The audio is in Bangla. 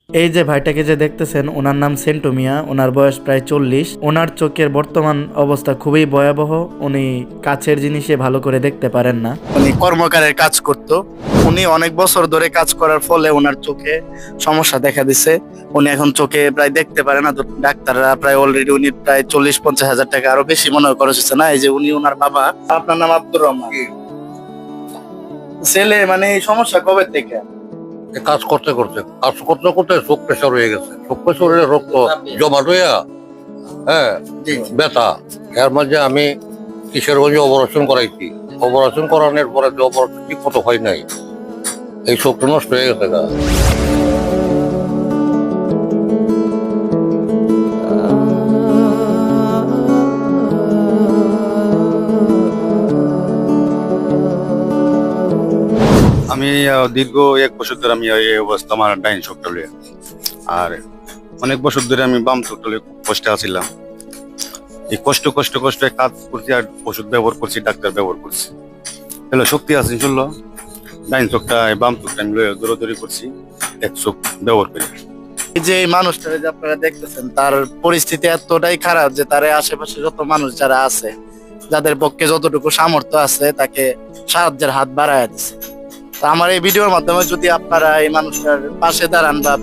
এই যে ভাইটাকে যে দেখতেছেন ওনার নাম সেন্টু মিয়া, ওনার বয়স প্রায় 40। ওনার চোখের বর্তমান অবস্থা খুবই ভয়াবহ। উনি কাছের জিনিসে ভালো করে দেখতে পারেন না। উনি কর্মকারের কাজ করত। উনি অনেক বছর ধরে কাজ করার ফলে ওনার চোখে সমস্যা দেখা দিছে। উনি এখন চোখে প্রায় দেখতে পারে না। তো ডাক্তাররা প্রায় অলরেডি উনি প্রায় 40-50 হাজার টাকা আরো বেশি মনে হয় খরচ হচ্ছে না। এই যে উনি ওনার বাবা। আপনার নাম আব্দুর রহমান। ছেলে মানে এই সমস্যা কবে থেকে? কাজ করতে করতে চোখ প্রেশার হয়ে গেছে, চোখ প্রেশারের রক্ত জমা হইয়া, হ্যাঁ, জি। ব্যথা। এর মাঝে আমি কিশোরগঞ্জে অপারেশন করাইছি। অপারেশন করানোর পরে যে অপারেশন ঠিক মতো হয় নাই, এই চোখটা নষ্ট হয়ে গেছে গা। আমি দীর্ঘ 1 বছর ধরে আমি এই অবস্থা, আমার ডাইন চোখটা লইয়া। আর অনেক বছর ধরে আমি বাম চোখটা লইয়া খুব কষ্টে আছিলাম। এই কষ্ট কাজ করছি, আর ওষুধ ব্যবহার করছি, ডাক্তার ব্যবহার করছি। হলো শক্তি আছে চললো, ডাইন চোখটা বাম চোখটা আমি লইয়া দৌড়াদৌড়ি করছি, এক চোখ ব্যবহার করি। এই যে এই মানুষটা যে আপনারা দেখতেছেন, তার পরিস্থিতি এতটাই খারাপ যে তার আশেপাশে যত মানুষ যারা আছে, যাদের পক্ষে যতটুকু সামর্থ্য আছে, তাকে সাহায্যের হাত বাড়ায় দিচ্ছে। তো আমার এই ভিডিওর মাধ্যমে যদি আপনারা এই মানুষটার পাশে দাঁড়ান বা